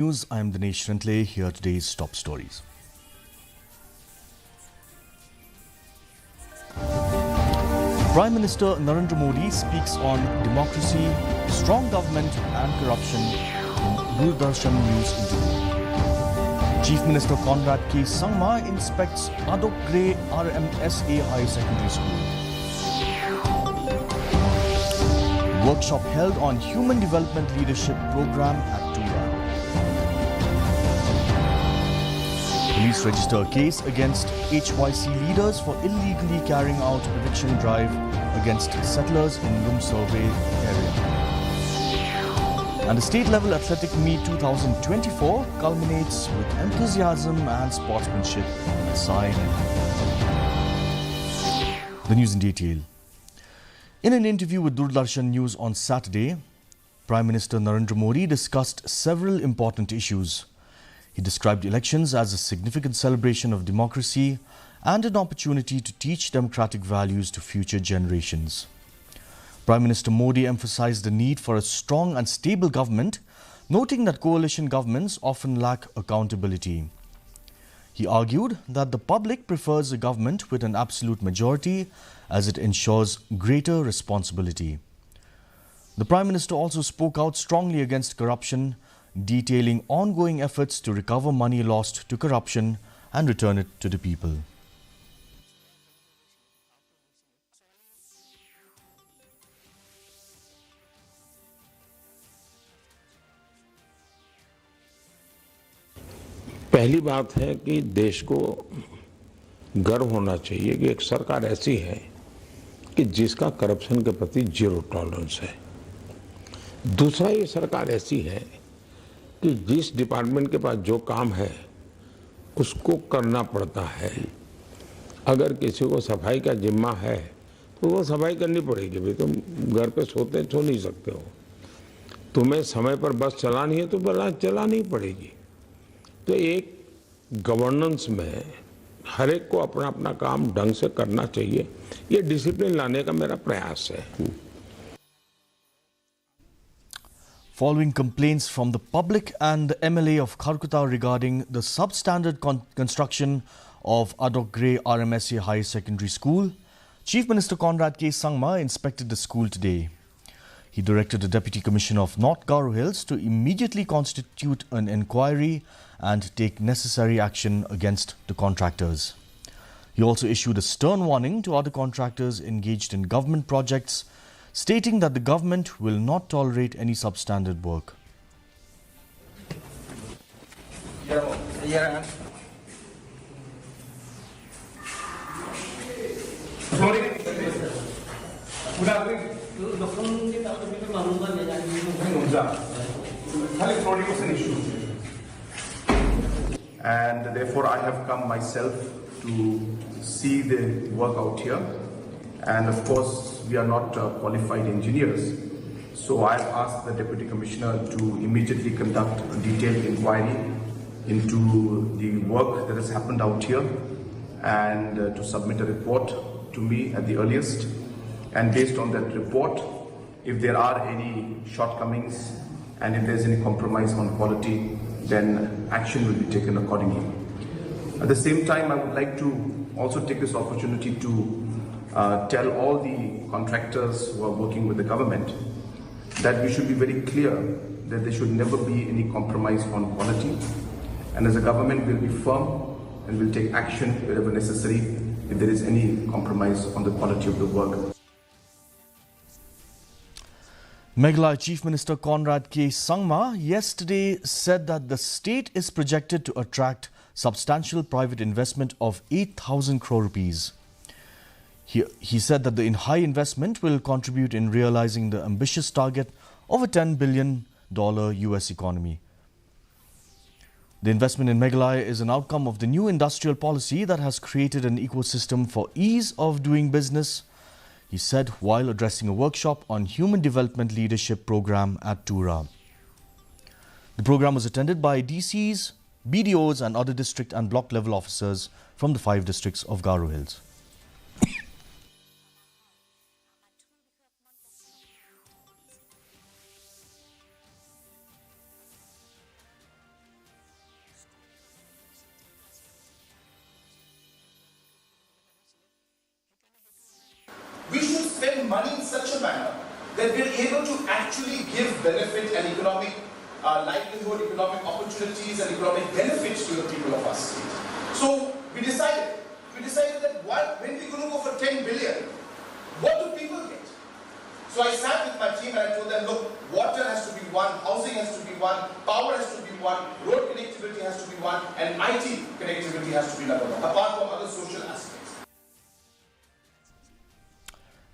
News. I am Dinesh Rentle. Here are today's top stories. Prime Minister Narendra Modi speaks on democracy, strong government and corruption in Doordarshan News interview. Chief Minister Conrad K. Sangma inspects Adok Grey RMSA High Secondary School. Workshop held on Human Development Leadership Program at Tura. Police register a case against HYC leaders for illegally carrying out eviction drive against settlers in Lum Survey area. And the state-level athletic meet 2024 culminates with enthusiasm and sportsmanship at Sai. The news in detail. In an interview with Doordarshan News on Saturday, Prime Minister Narendra Modi discussed several important issues. He described elections as a significant celebration of democracy and an opportunity to teach democratic values to future generations. Prime Minister Modi emphasized the need for a strong and stable government, noting that coalition governments often lack accountability. He argued that the public prefers a government with an absolute majority as it ensures greater responsibility. The Prime Minister also spoke out strongly against corruption, detailing ongoing efforts to recover money lost to corruption and return it to the people. पहली बात है कि देश को गर्व होना चाहिए कि एक सरकार ऐसी है कि जिसका करप्शन के प्रति जीरो टॉलरेंस है। दूसरा, ये सरकार ऐसी है कि जिस डिपार्टमेंट के पास जो काम है उसको करना पड़ता है। अगर किसी को सफाई का जिम्मा है तो वो सफाई करनी पड़ेगी। भाई तुम घर पे सो नहीं सकते हो। तुम्हें समय पर बस चलानी है तो बस चलानी पड़ेगी। तो एक गवर्नेंस में हर एक को अपना अपना काम ढंग से करना चाहिए। ये डिसिप्लिन लाने का मेरा प्रयास है। Following complaints from the public and the MLA of Kharkutta regarding the substandard construction of Adok Grey RMSA High Secondary School, Chief Minister Conrad K. Sangma inspected the school today. He directed the Deputy Commissioner of North Garo Hills to immediately constitute an inquiry and take necessary action against the contractors. He also issued a stern warning to other contractors engaged in government projects, stating that the government will not tolerate any substandard work. And therefore I have come myself to see the work out here, and of course we are not qualified engineers, so I have asked the Deputy Commissioner to immediately conduct a detailed inquiry into the work that has happened out here and to submit a report to me at the earliest, and based on that report, if there are any shortcomings and if there is any compromise on quality, then action will be taken accordingly. At the same time, I would like to also take this opportunity to tell all the contractors who are working with the government that we should be very clear that there should never be any compromise on quality, and as a government we will be firm and will take action wherever necessary if there is any compromise on the quality of the work. Meghalaya Chief Minister Conrad K. Sangma yesterday said that the state is projected to attract substantial private investment of 8,000 crore rupees. He said that the high investment will contribute in realizing the ambitious target of a $10 billion US economy. The investment in Meghalaya is an outcome of the new industrial policy that has created an ecosystem for ease of doing business, he said while addressing a workshop on Human Development Leadership Program at Tura. The program was attended by DCs, BDOs and other district and block level officers from the 5 districts of Garo Hills. money in such a manner that we're able to actually give benefit and economic livelihood, economic opportunities and economic benefits to the people of our state. So we decided that when we're going to go for 10 billion, what do people get? So I sat with my team and I told them, look, water has to be one, housing has to be one, power has to be one, road connectivity has to be one, and IT connectivity has to be another one, apart from other social aspects.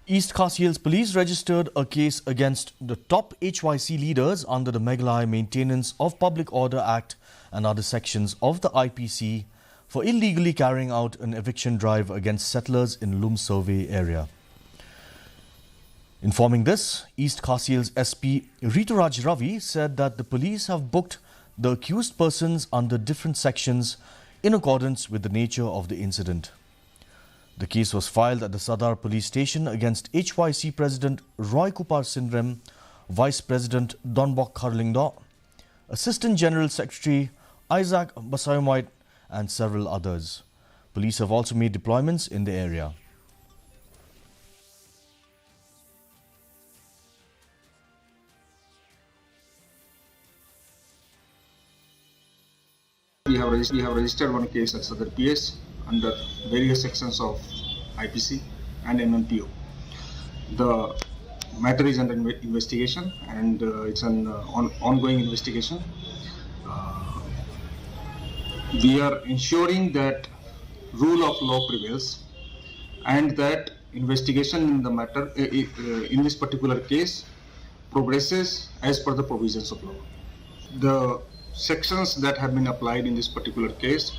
East Khasi Hills Police registered a case against the top HYC leaders under the Meghalaya Maintenance of Public Order Act and other sections of the IPC for illegally carrying out an eviction drive against settlers in Lum Survey area. Informing this, East Khasi Hills SP Rituraj Ravi said that the police have booked the accused persons under different sections in accordance with the nature of the incident. The case was filed at the Sadar police station against HYC President Roy Kupar Sindrem, Vice President Donbok Kharlingdo, Assistant General Secretary Isaac Basayomoit and several others. Police have also made deployments in the area. We have registered one case at Sadar PS under various sections of IPC and MMPO. The matter is under investigation and it's an ongoing investigation. We are ensuring that rule of law prevails and that investigation in the matter in this particular case progresses as per the provisions of law. The sections that have been applied in this particular case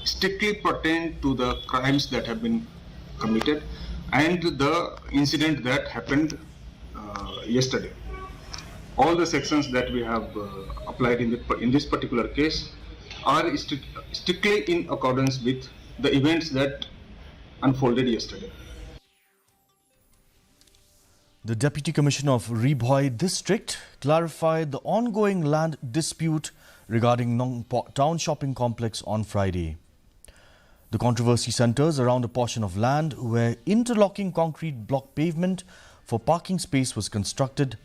strictly pertain to the crimes that have been committed and the incident that happened yesterday. All the sections that we have applied in this particular case are strictly in accordance with the events that unfolded yesterday. The Deputy Commissioner of Ribhoi District clarified the ongoing land dispute regarding Nongpok Town Shopping Complex on Friday. The controversy centres around a portion of land where interlocking concrete block pavement for parking space was constructed,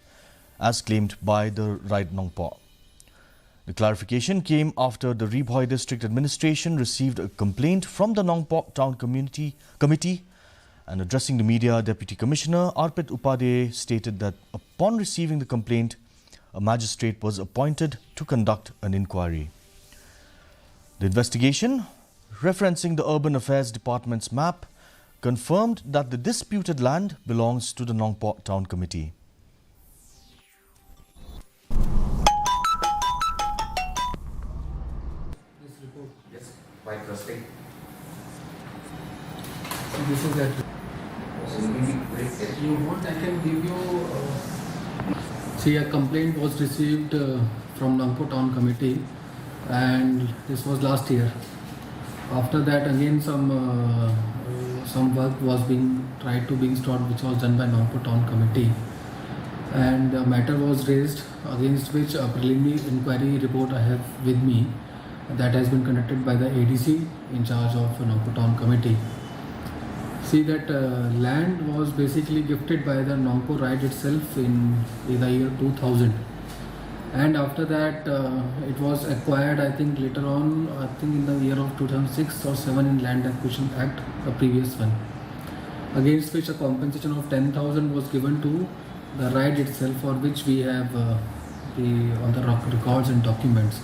as claimed by the Right Nongpok. The clarification came after the Ribhoi District Administration received a complaint from the Nongpok Town Committee, and addressing the media, Deputy Commissioner Arpit Upadhyay stated that upon receiving the complaint, a magistrate was appointed to conduct an inquiry. The investigation, referencing the Urban Affairs Department's map, confirmed that the disputed land belongs to the Nongpok Town Committee. This report. Yes, quite trusting. So this is that. You want? I can give you. See, a complaint was received from Nongpok Town Committee, and this was last year. After that, again some work was being started, which was done by Nongpok Town Committee, and a matter was raised against which a preliminary inquiry report I have with me that has been conducted by the ADC in charge of Nongpok Town Committee. See that land was basically gifted by the Nongpok Ride itself in the year 2000, and after that it was acquired, I think later on, I think in the year of 2006 or 7 in Land Acquisition Act, the previous one, against which a compensation of 10,000 was given to the ride itself, for which we have all the records and documents.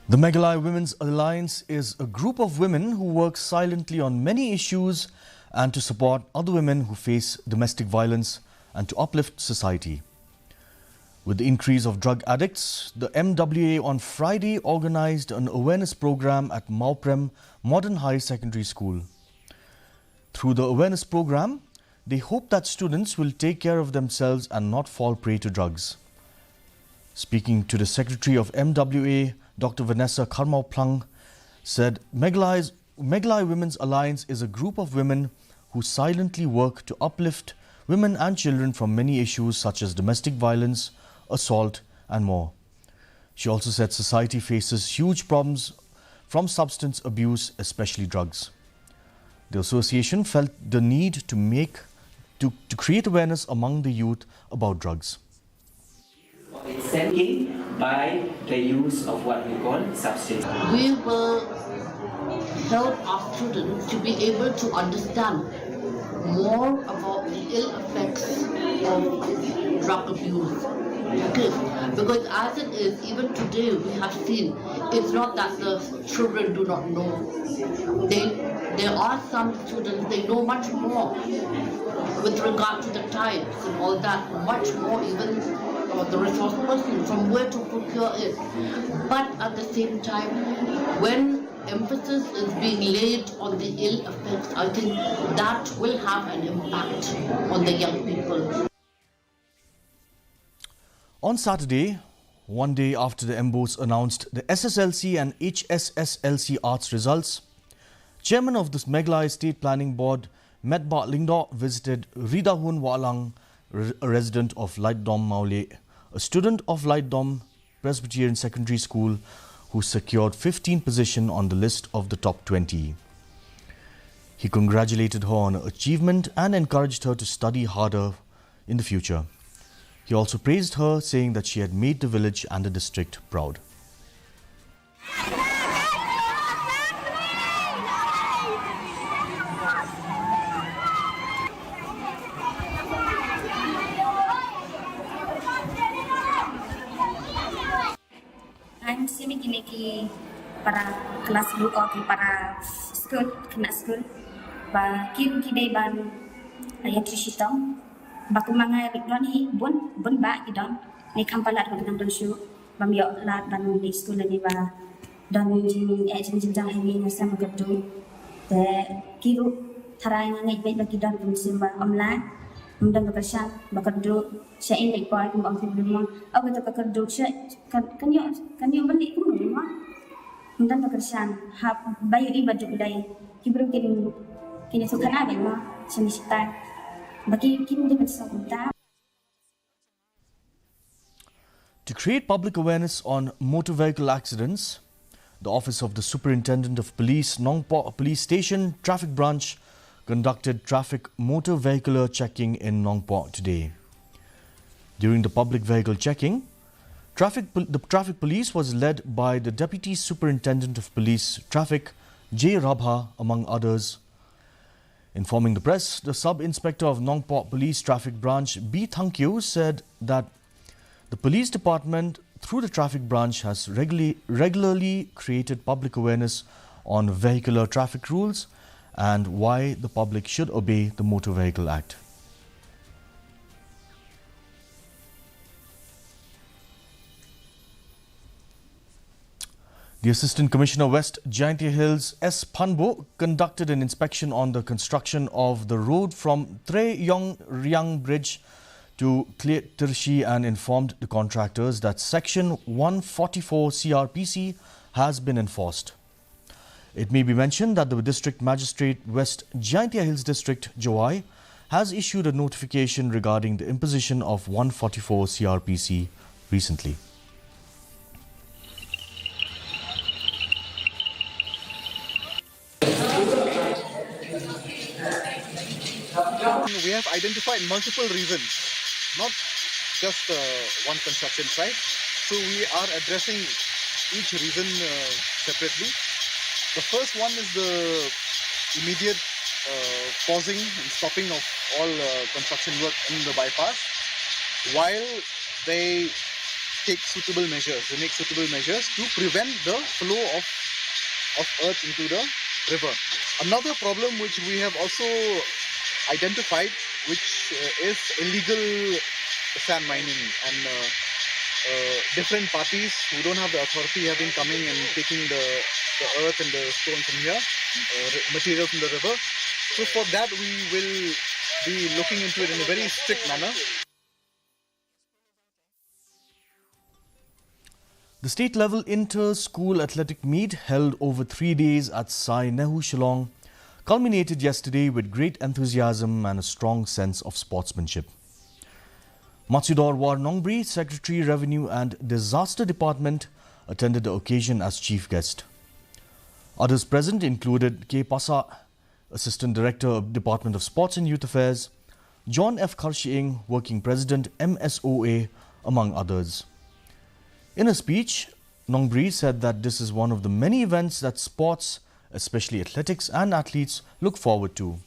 The Meghalaya Women's Alliance is a group of women who work silently on many issues and to support other women who face domestic violence and to uplift society. With the increase of drug addicts, the MWA on Friday organized an awareness program at Mauprem Modern High Secondary School. Through the awareness program, they hope that students will take care of themselves and not fall prey to drugs. Speaking to the Secretary of MWA, Dr. Vanessa Kharmau Plang said Meghalaya Women's Alliance is a group of women who silently work to uplift women and children from many issues such as domestic violence, assault and more. She also said society faces huge problems from substance abuse, especially drugs. The association felt the need to create awareness among the youth about drugs. It's thinking by the use of what we call substance. We will help our students to be able to understand more about the ill effects of drug abuse. Okay, because as it is, even today we have seen, it's not that the children do not know. There are some students, they know much more with regard to the types and all that, much more even the resource person from where to procure it. But at the same time, when emphasis is being laid on the ill effects, I think that will have an impact on the young people. On Saturday, one day after the MBOs announced the SSLC and HSSLC arts results, Chairman of the Meghalaya State Planning Board, Metba Lingdo, visited Ridahun Walang, a resident of Lightdom Maule, a student of Lightdom Presbyterian Secondary School who secured 15th position on the list of the top 20. He congratulated her on her achievement and encouraged her to study harder in the future. He also praised her, saying that she had made the village and the district proud. I'm sini kini para kelas dulu atau para school kena school ba kim kidai ban ayat risitong ba kumanga don hi bun ba idon ni kampalat ko dengan don shu bam yo lat ban di school ni ba don jin jang hi ni sama gadu te kiru tarai ngai baik bagi don pun simba omla dan bekerja bekerja saya ini kuat bang sebelum aku tu bekerja kan yo balik pun rumah dan bekerja hab bayu ibadah budaya kibru kini suka nak memang semesta bagi kini dengan sebentar. To create public awareness on motor vehicle accidents, the Office of the Superintendent of Police, Nongpo Police Station Traffic Branch conducted traffic motor vehicular checking in Nongpo today. During the public vehicle checking, the traffic police was led by the Deputy Superintendent of Police Traffic, J. Rabha, among others. Informing the press, the Sub-Inspector of Nongpo Police Traffic Branch, B. Thankyu, said that the police department, through the traffic branch, has regularly created public awareness on vehicular traffic rules and why the public should obey the Motor Vehicle Act. The Assistant Commissioner West Jaintia Hills, S. Panbo, conducted an inspection on the construction of the road from Tre Yong Riang Bridge to Kle Tirshi and informed the contractors that Section 144 CRPC has been enforced. It may be mentioned that the District Magistrate West Jaintia Hills District, Jowai, has issued a notification regarding the imposition of 144 CRPC recently. We have identified multiple reasons, not just one construction site. So we are addressing each reason separately. The first one is the immediate pausing and stopping of all construction work in the bypass while they take suitable measures. They make suitable measures to prevent the flow of earth into the river. Another problem which we have also identified, which is illegal sand mining, and different parties who don't have the authority have been coming and taking the earth and the stone from here, material from the river. So for that we will be looking into it in a very strict manner. The state-level inter-school athletic meet held over 3 days at Sai Nehu Shillong culminated yesterday with great enthusiasm and a strong sense of sportsmanship. Matsudor War Nongbri, Secretary Revenue and Disaster Department, attended the occasion as chief guest. Others present included K. Pasa, Assistant Director of Department of Sports and Youth Affairs, John F. Karshiing, Working President, MSOA, among others. In a speech, Nongbri said that this is one of the many events that sports, especially athletics and athletes, look forward to.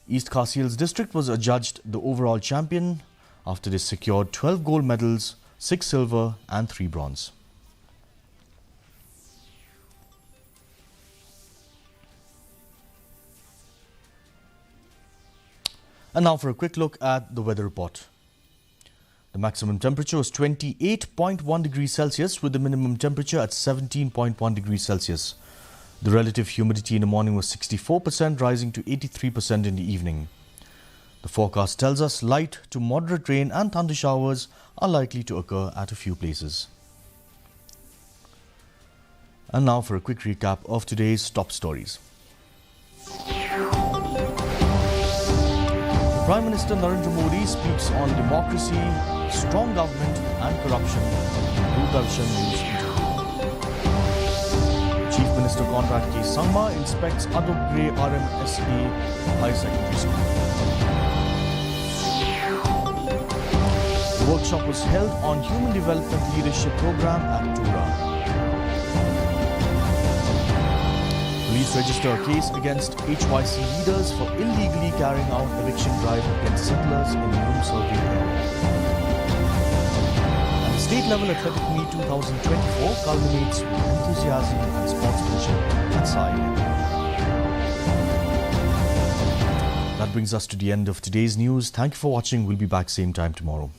East Khasi Hills District was adjudged the overall champion after they secured 12 gold medals, 6 silver and 3 bronze. And now for a quick look at the weather report. The maximum temperature was 28.1 degrees Celsius with the minimum temperature at 17.1 degrees Celsius. The relative humidity in the morning was 64%, rising to 83% in the evening. The forecast tells us light to moderate rain and thunder showers are likely to occur at a few places. And now for a quick recap of today's top stories. Prime Minister Narendra Modi speaks on democracy, strong government and corruption in Doordarshan News interview. Chief Minister Conrad K. Sangma inspects Adogre RMSA High Secondary School. The workshop was held on Human Development Leadership Program at Tura. Police register a case against HYC leaders for illegally carrying out eviction drive against settlers in the Room Survey area. And the State Level Athletic Meet 2024 culminates with enthusiasm and sportsmanship at Sai. That brings us to the end of today's news. Thank you for watching. We'll be back same time tomorrow.